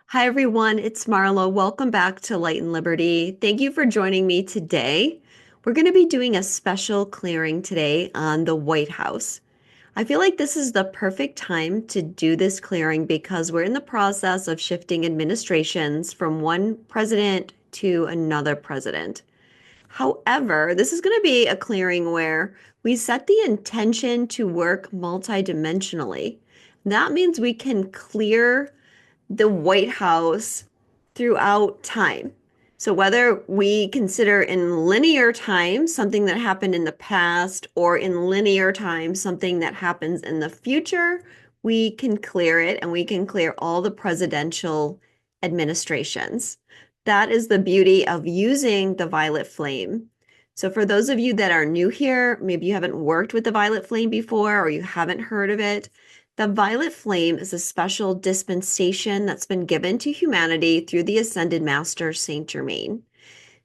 Hi, everyone. It's Marla. Welcome back to Light and Liberty. Thank you for joining me today. We're going to be doing a special clearing today on the White House. I feel like this is the perfect time to do this clearing because we're in the process of shifting administrations from one president to another president. However, this is going to be a clearing where we set the intention to work multidimensionally. That means we can clear the White House throughout time. So whether we consider in linear time something that happened in the past or in linear time something that happens in the future, we can clear it and we can clear all the presidential administrations. That is the beauty of using the violet flame. So for those of you that are new here, maybe you haven't worked with the violet flame before or you haven't heard of it, the violet flame is a special dispensation that's been given to humanity through the Ascended Master, Saint Germain.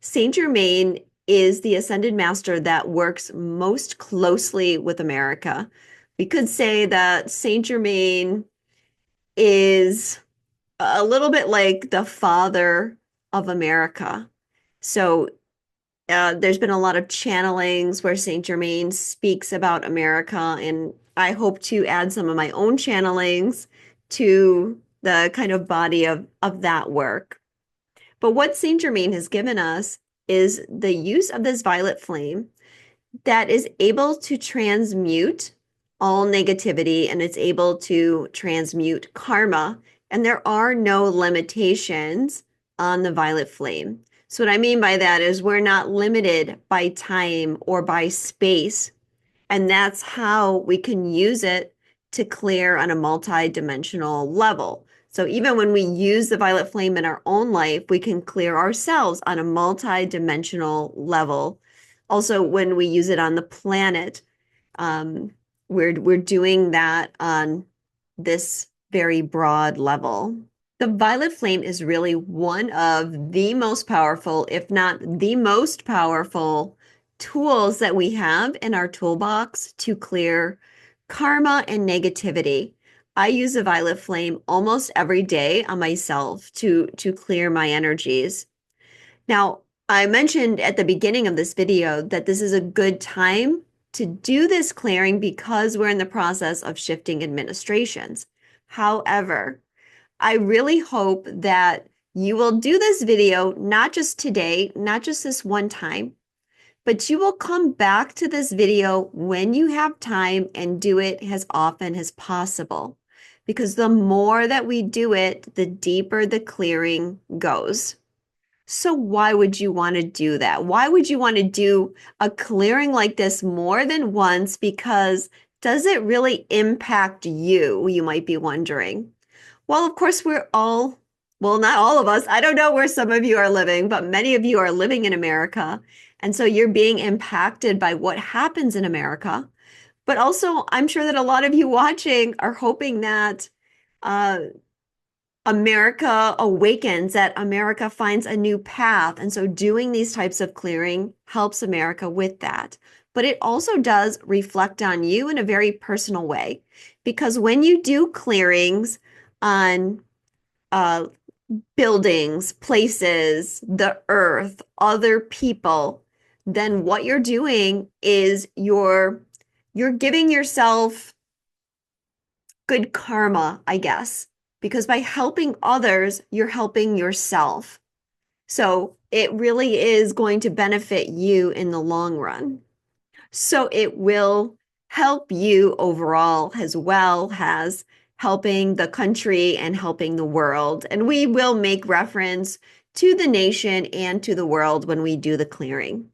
Saint Germain is the Ascended Master that works most closely with America. We could say that Saint Germain is a little bit like the father of America. So there's been a lot of channelings where Saint Germain speaks about America, and I hope to add some of my own channelings to the kind of body of that work. But what Saint Germain has given us is the use of this violet flame that is able to transmute all negativity and it's able to transmute karma. And there are no limitations on the violet flame. So, what I mean by that is we're not limited by time or by space. And that's how we can use it to clear on a multi-dimensional level. So even when we use the violet flame in our own life, we can clear ourselves on a multi-dimensional level. Also, when we use it on the planet, um, we're doing that on this very broad level. The violet flame is really one of the most powerful, if not the most powerful, tools that we have in our toolbox to clear karma and negativity. I use a violet flame almost every day on myself to clear my energies. Now, I mentioned at the beginning of this video that this is a good time to do this clearing because we're in the process of shifting administrations. However, I really hope that you will do this video, not just today, not just this one time, but you will come back to this video when you have time and do it as often as possible. Because the more that we do it, the deeper the clearing goes. So why would you want to do that? Why would you want to do a clearing like this more than once? Because does it really impact you? You might be wondering. Well, of course, well, not all of us. I don't know where some of you are living, but many of you are living in America. And so you're being impacted by what happens in America. But also, I'm sure that a lot of you watching are hoping that uh, America awakens, that America finds a new path. And so doing these types of clearing helps America with that. But it also does reflect on you in a very personal way. Because when you do clearings on uh, buildings, places, the earth, other people, then what you're doing is you're giving yourself good karma, I guess, because by helping others, you're helping yourself. So it really is going to benefit you in the long run. So it will help you overall as well as helping the country and helping the world. And we will make reference to the nation and to the world when we do the clearing.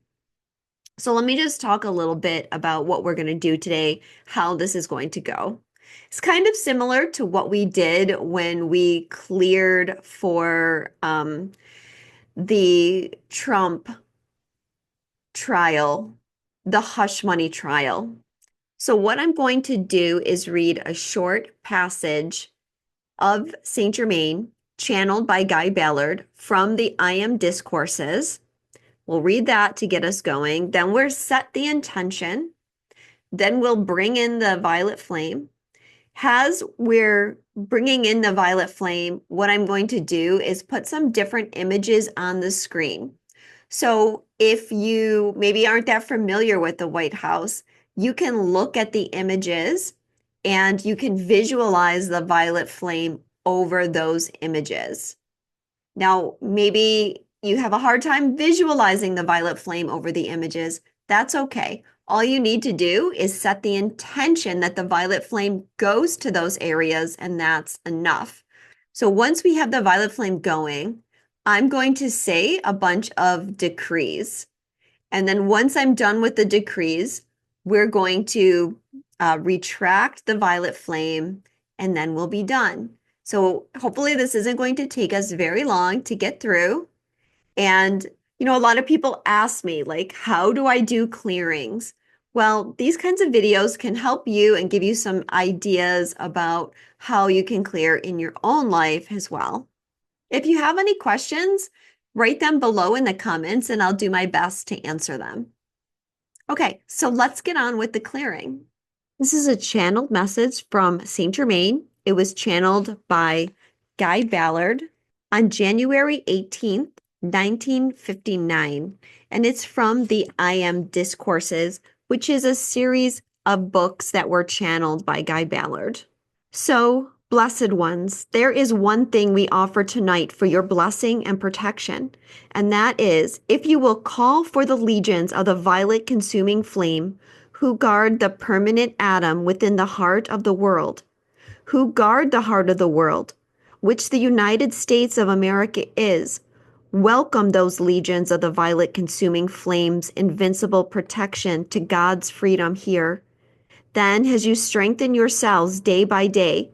So let me just talk a little bit about what we're going to do today, how this is going to go. It's kind of similar to what we did when we cleared for the Trump trial, the hush money trial. So what I'm going to do is read a short passage of Saint Germain, channeled by Guy Ballard from the I Am Discourses. We'll read that to get us going. Then we'll set the intention. Then we'll bring in the violet flame. As we're bringing in the violet flame, what I'm going to do is put some different images on the screen. So if you maybe aren't that familiar with the White House, you can look at the images and you can visualize the violet flame over those images. Now, maybe you have a hard time visualizing the violet flame over the images. That's okay. All you need to do is set the intention that the violet flame goes to those areas, and that's enough. So once we have the violet flame going, I'm going to say a bunch of decrees. And then once I'm done with the decrees, we're going to retract the violet flame, and then we'll be done. So hopefully this isn't going to take us very long to get through. And, a lot of people ask me, like, how do I do clearings? Well, these kinds of videos can help you and give you some ideas about how you can clear in your own life as well. If you have any questions, write them below in the comments and I'll do my best to answer them. Okay, so let's get on with the clearing. This is a channeled message from Saint Germain. It was channeled by Guy Ballard on January 18th, 1959, and it's from the I Am Discourses, which is a series of books that were channeled by Guy Ballard. So, blessed ones, there is one thing we offer tonight for your blessing and protection, and that is if you will call for the legions of the violet consuming flame who guard the permanent atom within the heart of the world, who guard the heart of the world, which the United States of America is. Welcome those legions of the violet consuming flame's invincible protection to God's freedom here. Then, as you strengthen yourselves day by day,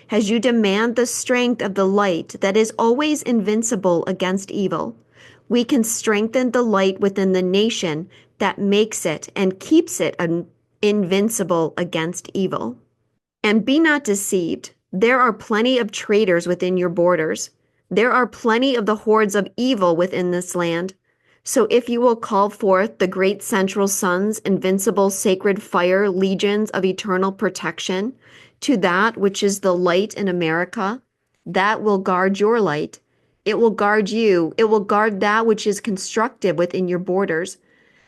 as you demand the strength of the light that is always invincible against evil, we can strengthen the light within the nation that makes it and keeps it invincible against evil. And be not deceived. There are plenty of traitors within your borders. There are plenty of the hordes of evil within this land. So if you will call forth the great central sun's invincible sacred fire legions of eternal protection to that which is the light in America, that will guard your light. It will guard you. It will guard that which is constructive within your borders.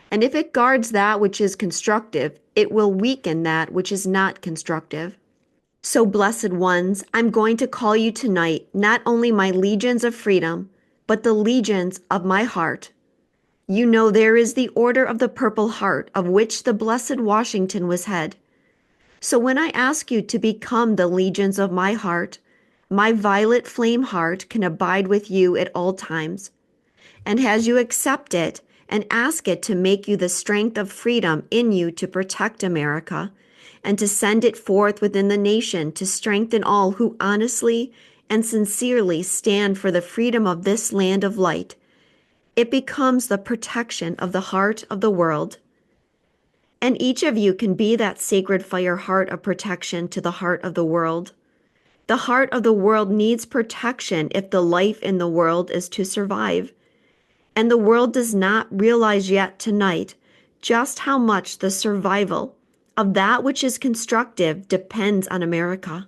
And if it guards that which is constructive, it will weaken that which is not constructive. So, blessed ones, I'm going to call you tonight not only my legions of freedom, but the legions of my heart. You know there is the Order of the Purple Heart, of which the blessed Washington was head. So when I ask you to become the legions of my heart, my violet flame heart can abide with you at all times. And as you accept it and ask it to make you the strength of freedom in you to protect America, and to send it forth within the nation to strengthen all who honestly and sincerely stand for the freedom of this land of light, it becomes the protection of the heart of the world. And each of you can be that sacred fire heart of protection to the heart of the world. The heart of the world needs protection if the life in the world is to survive. And the world does not realize yet tonight just how much the survival of that which is constructive depends on America.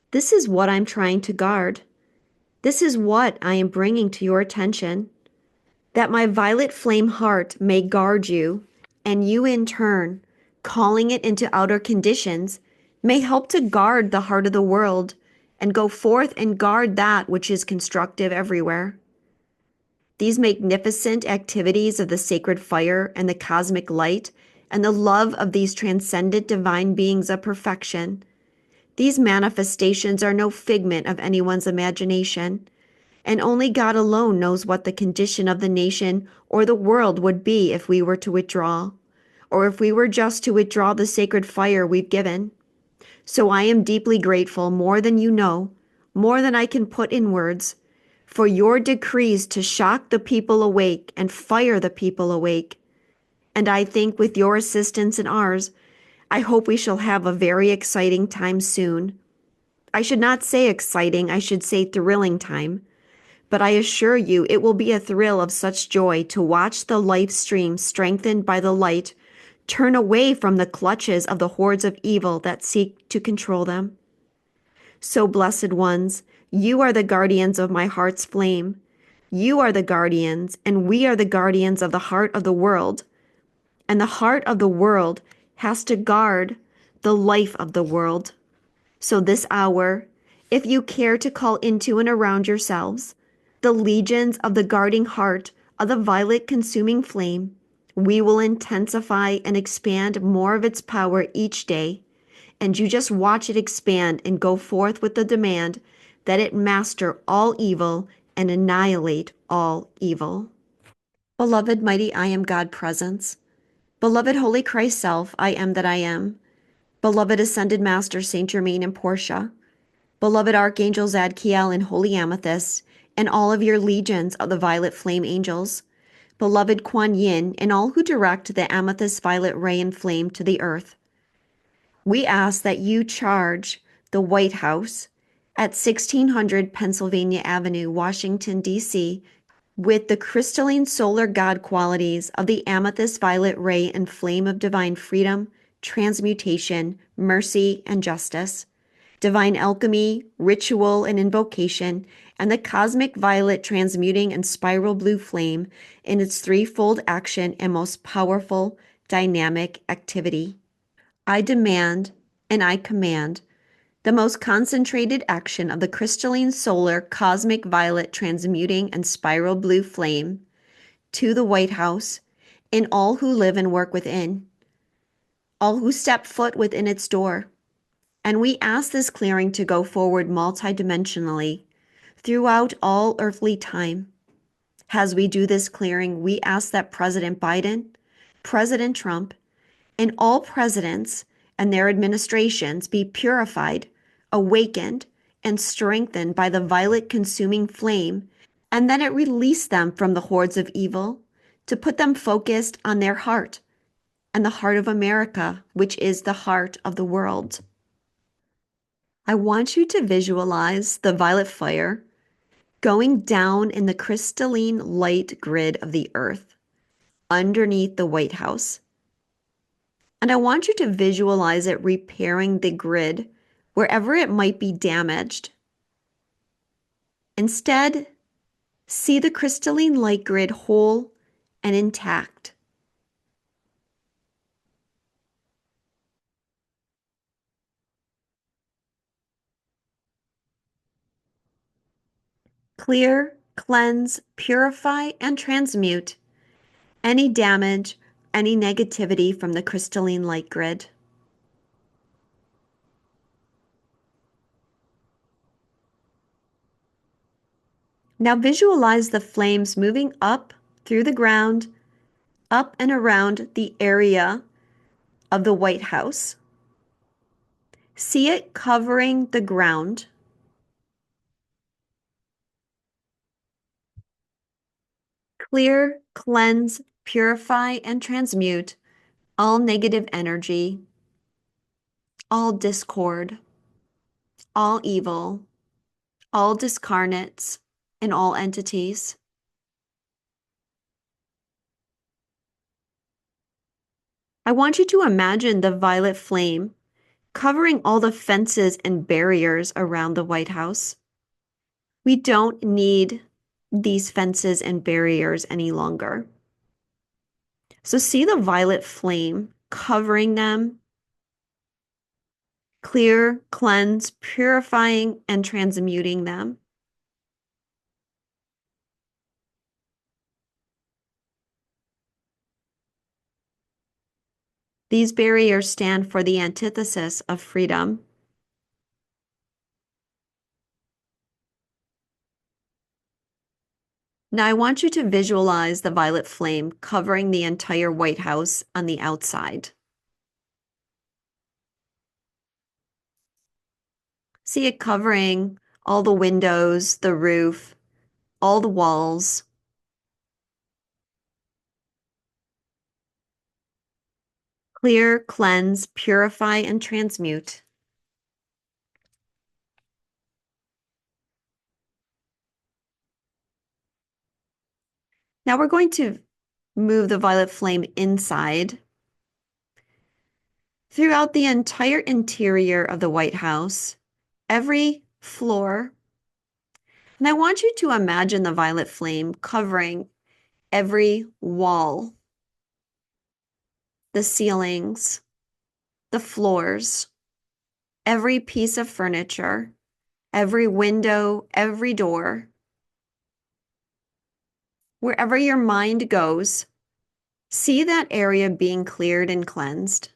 This is what I'm trying to guard. This is what I am bringing to your attention. That my violet flame heart may guard you, and you in turn, calling it into outer conditions, may help to guard the heart of the world and go forth and guard that which is constructive everywhere. These magnificent activities of the sacred fire and the cosmic light and the love of these transcendent divine beings of perfection, these manifestations are no figment of anyone's imagination, and only God alone knows what the condition of the nation or the world would be if we were to withdraw, or if we were just to withdraw the sacred fire we've given. So I am deeply grateful, more than you know, more than I can put in words, for your decrees to shock the people awake and fire the people awake. And I think with your assistance and ours, I hope we shall have a very exciting time soon. I should not say exciting, I should say thrilling time. But I assure you it will be a thrill of such joy to watch the life stream strengthened by the light turn away from the clutches of the hordes of evil that seek to control them. So, blessed ones, you are the guardians of my heart's flame. You are the guardians, and we are the guardians of the heart of the world. And the heart of the world has to guard the life of the world. So, this hour, if you care to call into and around yourselves the legions of the guarding heart of the violet consuming flame, we will intensify and expand more of its power each day. And you just watch it expand and go forth with the demand that it master all evil and annihilate all evil. Beloved, mighty I am God presence. Beloved Holy Christ Self, I am that I am. Beloved Ascended Master Saint Germain and Portia. Beloved Archangel Zadkiel and Holy Amethyst, and all of your legions of the violet flame angels. Beloved Kuan Yin, and all who direct the amethyst violet ray and flame to the earth. We ask that you charge the White House at 1600 Pennsylvania Avenue, Washington, D.C., with the crystalline solar God qualities of the amethyst violet ray and flame of divine freedom, transmutation, mercy, and justice, divine alchemy, ritual, and invocation, and the cosmic violet transmuting and spiral blue flame in its threefold action and most powerful dynamic activity. I demand and I command the most concentrated action of the crystalline solar cosmic violet transmuting and spiral blue flame to the White House and all who live and work within, all who step foot within its door. And we ask this clearing to go forward multidimensionally throughout all earthly time. As we do this clearing, we ask that President Biden, President Trump, and all presidents and their administrations be purified, awakened, and strengthened by the violet consuming flame, and that it release them from the hordes of evil to put them focused on their heart and the heart of America, which is the heart of the world. I want you to visualize the violet fire going down in the crystalline light grid of the earth underneath the White House. And I want you to visualize it repairing the grid wherever it might be damaged. Instead, see the crystalline light grid whole and intact. Clear, cleanse, purify, and transmute any damage, any negativity from the crystalline light grid. Now visualize the flames moving up through the ground, up and around the area of the White House. See it covering the ground. Clear, cleanse, purify, and transmute all negative energy, all discord, all evil, all discarnates, and all entities. I want you to imagine the violet flame covering all the fences and barriers around the White House. We don't need these fences and barriers any longer. So see the violet flame covering them, clear, cleanse, purifying, and transmuting them. These barriers stand for the antithesis of freedom. Now I want you to visualize the violet flame covering the entire White House on the outside. See it covering all the windows, the roof, all the walls. Clear, cleanse, purify, and transmute. Now we're going to move the violet flame inside throughout the entire interior of the White House every floor. And I want you to imagine the violet flame covering every wall, the ceilings, the floors, every piece of furniture, every window, every door. Wherever your mind goes, see that area being cleared and cleansed.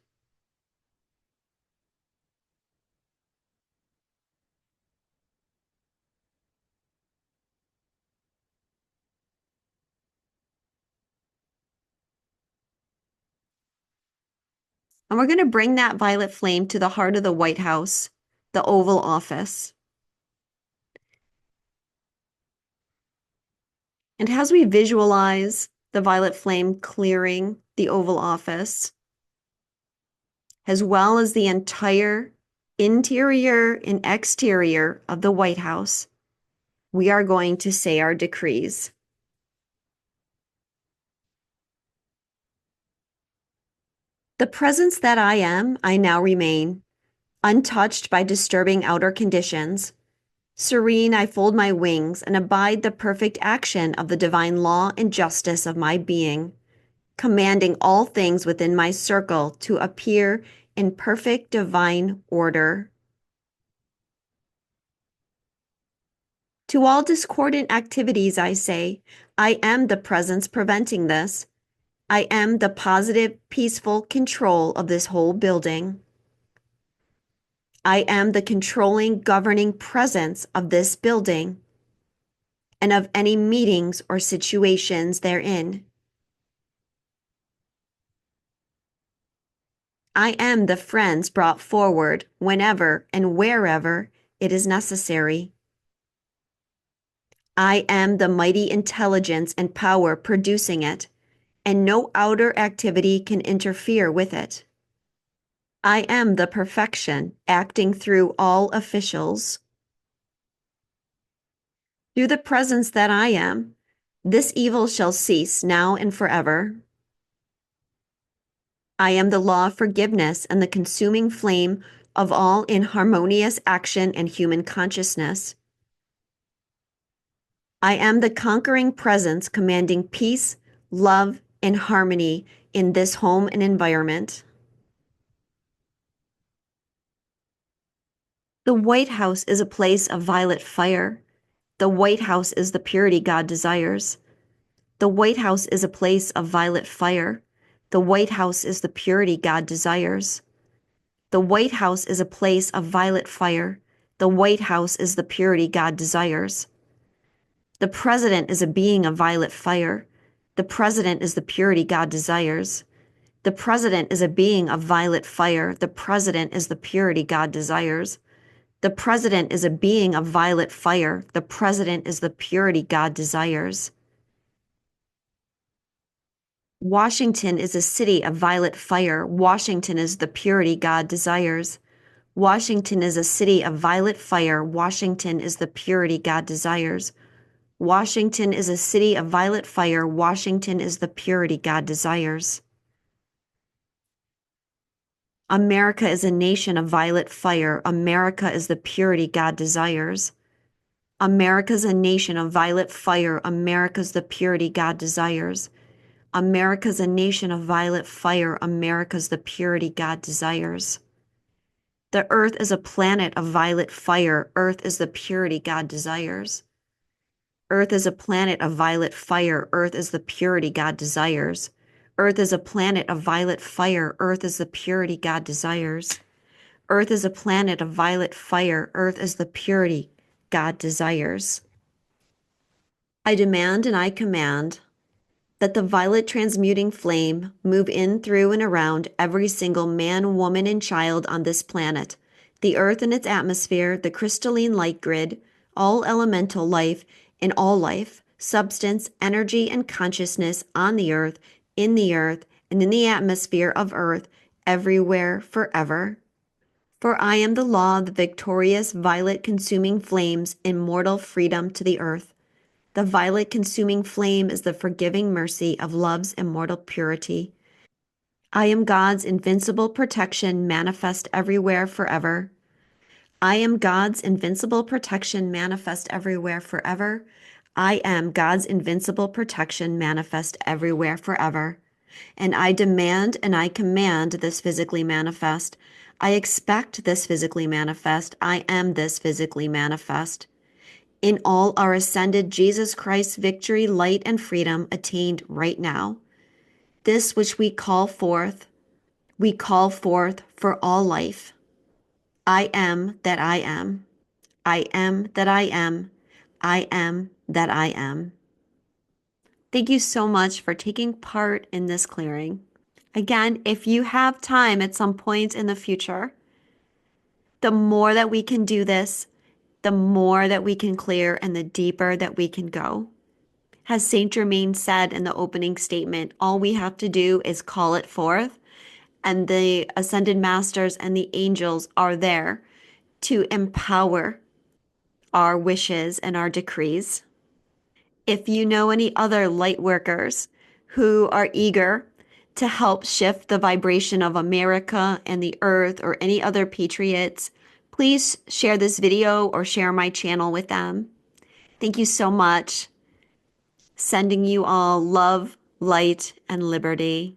And we're going to bring that violet flame to the heart of the White House, the Oval Office. And as we visualize the violet flame clearing the Oval Office, as well as the entire interior and exterior of the White House, we are going to say our decrees. The presence that I am, I now remain, untouched by disturbing outer conditions. Serene, I fold my wings and abide the perfect action of the divine law and justice of my being, commanding all things within my circle to appear in perfect divine order. To all discordant activities, I say, I am the presence preventing this. I am the positive, peaceful control of this whole building. I am the controlling, governing presence of this building and of any meetings or situations therein. I am the friends brought forward whenever and wherever it is necessary. I am the mighty intelligence and power producing it, and no outer activity can interfere with it. I am the perfection acting through all officials. Through the presence that I am, this evil shall cease now and forever. I am the law of forgiveness and the consuming flame of all inharmonious action and human consciousness. I am the conquering presence commanding peace, love, and harmony in this home and environment. The White House is a place of violet fire. The White House is the purity God desires. The White House is a place of violet fire. The White House is the purity God desires. The White House is a place of violet fire. The White House is the purity God desires. The President is a being of violet fire. The President is the purity God desires. The President is a being of violet fire. The President is the purity God desires. The President is a being of violet fire. The President is the purity God desires. Washington is a city of violet fire. Washington is the purity God desires. Washington is a city of violet fire. Washington is the purity God desires. Washington is a city of violet fire. Washington is the purity God desires. America is a nation of violet fire. America is the purity God desires. America's a nation of violet fire. America's the purity God desires. America's a nation of violet fire. America's the purity God desires. The earth is a planet of violet fire. Earth is the purity God desires. Earth is a planet of violet fire. Earth is the purity God desires. Earth is a planet of violet fire. Earth is the purity God desires. Earth is a planet of violet fire. Earth is the purity God desires. I demand and I command that the violet transmuting flame move in, through, and around every single man, woman, and child on this planet, the earth and its atmosphere, the crystalline light grid, all elemental life, and all life, substance, energy, and consciousness on the earth, and in the atmosphere of earth, everywhere, forever. For I am the law of the victorious violet consuming flames, immortal freedom to the earth. The violet consuming flame is the forgiving mercy of love's immortal purity. I am God's invincible protection manifest everywhere forever. I am God's invincible protection manifest everywhere forever. I am God's invincible protection manifest everywhere forever. And I demand and I command this physically manifest. I expect this physically manifest. I am this physically manifest. In all our ascended Jesus Christ's victory, light, and freedom attained right now. This which we call forth for all life. I am that I am. I am that I am. I am that I am. Thank you so much for taking part in this clearing. Again, if you have time at some point in the future, the more that we can do this, the more that we can clear and the deeper that we can go. As Saint Germain said in the opening statement, all we have to do is call it forth, and the ascended masters and the angels are there to empower our wishes and our decrees. If you know any other light workers who are eager to help shift the vibration of America and the earth or any other patriots, please share this video or share my channel with them. Thank you so much. Sending you all love, light, and liberty.